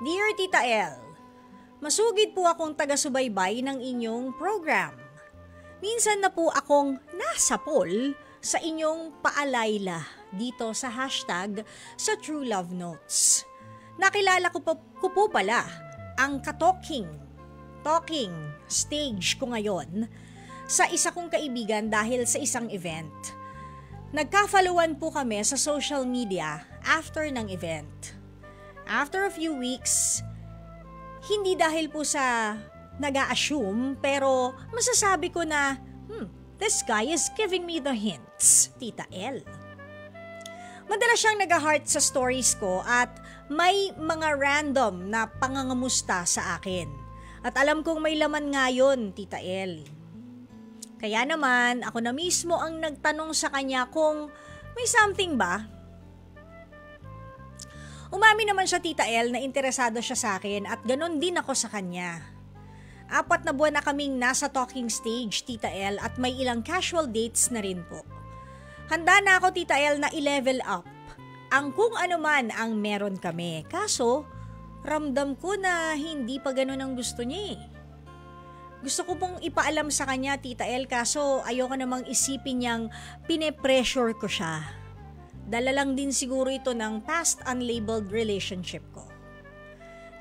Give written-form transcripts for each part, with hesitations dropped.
Dear Tita El, masugid po akong taga-subaybay ng inyong program. Minsan na po akong nasa poll sa inyong paalayla dito sa hashtag sa True Love Notes. Nakilala ko po pala ang talking stage ko ngayon sa isa kong kaibigan dahil sa isang event. Nagka-followan po kami sa social media after ng event. After a few weeks, hindi dahil po sa nag-a-assume, pero masasabi ko na, this guy is giving me the hints, Tita El. Madalas siyang nag-heart sa stories ko at may mga random na pangangamusta sa akin. At alam kong may laman nga yun, Tita El. Kaya naman, ako na mismo ang nagtanong sa kanya kung may something ba? Umamin naman siya, Tita El, na interesado siya sa akin at ganon din ako sa kanya. 4 na buwan na kaming nasa talking stage, Tita El, at may ilang casual dates na rin po. Handa na ako, Tita El, na i-level up ang kung ano man ang meron kami. Kaso, ramdam ko na hindi pa ganun ang gusto niya eh. Gusto ko pong ipaalam sa kanya, Tita El, kaso ayoko namang isipin niyang pine-pressure ko siya. Dala lang din siguro ito ng past unlabeled relationship ko.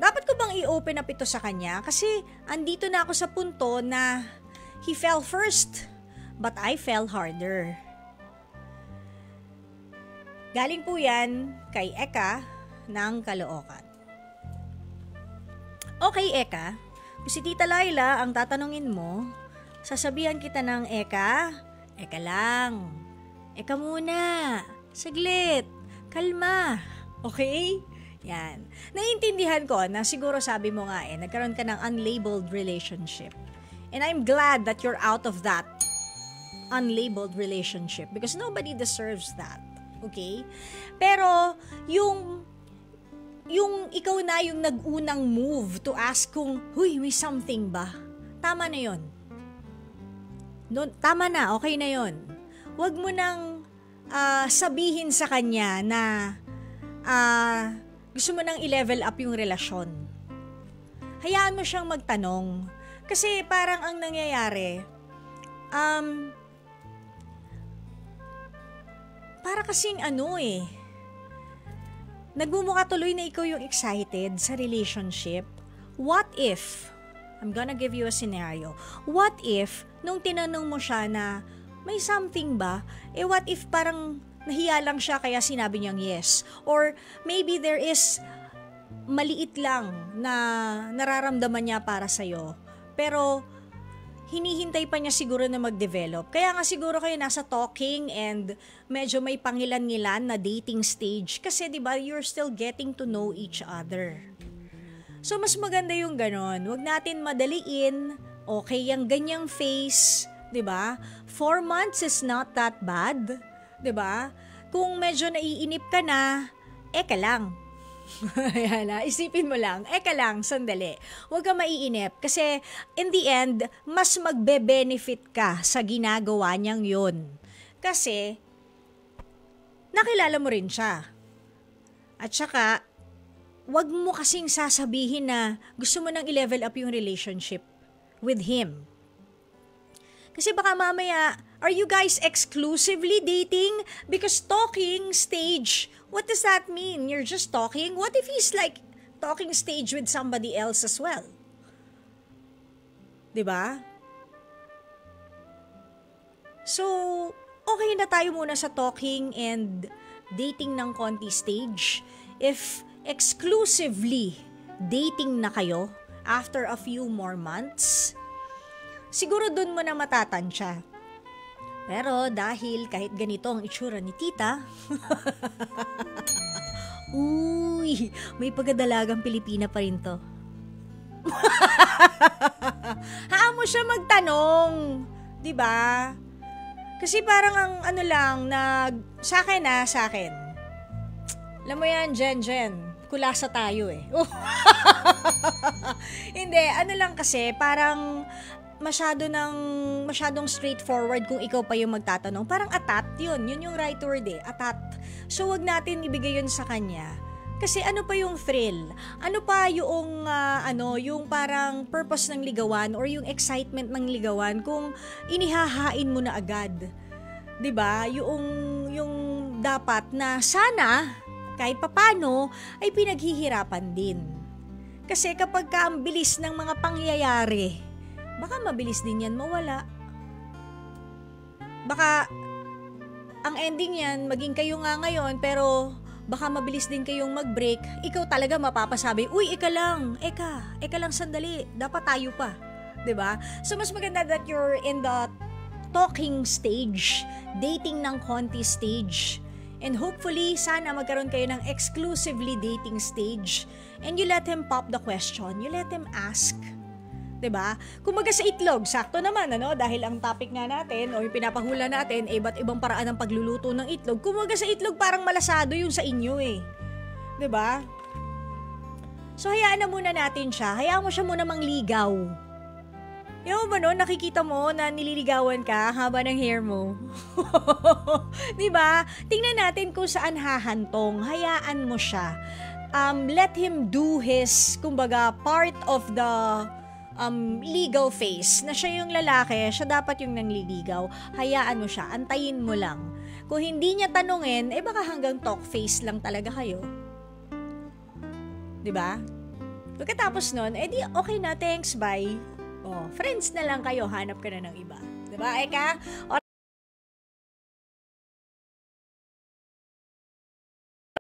Dapat ko bang i-open up ito sa kanya? Kasi andito na ako sa punto na he fell first, but I fell harder. Galing po yan kay Eka ng Caloocan. Okay, Eka, kung si Tita Laila ang tatanungin mo, sasabihan kita ng Eka lang. Eka muna, saglit, kalma, okay? Yan. Naiintindihan ko na siguro sabi mo nga nagkaroon ka ng unlabeled relationship. And I'm glad that you're out of that unlabeled relationship because nobody deserves that. Okay? Pero, yung ikaw na yung nag-unang move to ask kung, huy, may something ba? Tama na yon. Tama na, okay na yon. Huwag mo nang sabihin sa kanya na gusto mo nang i-level up yung relasyon. Hayaan mo siyang magtanong. Kasi parang ang nangyayari, para kasing nagmumukha tuloy na ikaw yung excited sa relationship. What if, I'm gonna give you a scenario, what if, nung tinanong mo siya na, may something ba? What if parang nahiya lang siya kaya sinabi niyang yes? Or maybe there is maliit lang na nararamdaman niya para sa'yo. Pero hinihintay pa niya siguro na mag-develop. Kaya nga siguro kayo nasa talking and medyo may pangilan-ngilan na dating stage. Kasi diba, you're still getting to know each other. So mas maganda yung ganon. Huwag natin madaliin. Okay, yung ganyang phase, diba? 4 months is not that bad. 'Di ba? Kung medyo naiinip ka na, eka lang. Ayan, isipin mo lang, eka lang, sandali. Huwag ka maiinip kasi in the end, mas magbe-benefit ka sa ginagawa niyang 'yon. Kasi nakilala mo rin siya. At saka, huwag mo kasing sasabihin na gusto mo nang i-level up yung relationship with him. Kasi baka mamaya, are you guys exclusively dating? Because talking stage, what does that mean? You're just talking? What if he's like talking stage with somebody else as well? Diba? So, okay na tayo muna sa talking and dating ng konti stage. If exclusively dating na kayo after a few more months, siguro dun mo na matatansya. Pero dahil kahit ganito ang itsura ni Tita, uy, may pagdadalagang Pilipina pa rin to. Haan mo siya magtanong, 'di ba? Kasi parang ang sa akin. Alam mo yan, Jen, kulasa tayo eh. Hindi, kasi parang masyadong straightforward kung ikaw pa yung magtatanong. Parang atat yun yung right word eh, atat. So wag natin ibigay yun sa kanya. Kasi ano pa yung thrill? Ano pa yung yung parang purpose ng ligawan or yung excitement ng ligawan kung inihahain mo na agad? 'Di ba? Yung dapat na sana kahit papano ay pinaghihirapan din. Kasi kapag ang bilis ng mga pangyayari, baka mabilis din yan mawala. Baka ang ending yan, maging kayo nga ngayon, pero baka mabilis din kayong mag-break, ikaw talaga mapapasabi, uy, eka lang sandali, dapat tayo pa. 'Di ba? So, mas maganda that you're in the talking stage, dating ng konti stage. And hopefully, sana magkaroon kayo ng exclusively dating stage. And you let him pop the question, you let him ask. 'Di ba? Kumbaga sa itlog, sakto naman dahil ang topic nga natin o yung pinapahula natin iba't ibang paraan ng pagluluto ng itlog. Kumbaga sa itlog parang malasado yung sa inyo 'Di ba? So hayaan na muna natin siya. Hayaan mo siya muna mangligaw. Yung ba nakikita mo na nililigawan ka haba ng hair mo? 'Di ba? Tingnan natin kung saan hahantong. Hayaan mo siya. Let him do his, kumbaga, part of the legal phase, na siya yung lalaki, siya dapat yung nangliligaw. Hayaan mo siya, antayin mo lang. Kung hindi niya tanungin, baka hanggang talk phase lang talaga kayo. 'Di ba? Pagkatapos nun, di okay na, thanks, bye. Friends na lang kayo, hanap ka na ng iba. 'Di ba, Eka?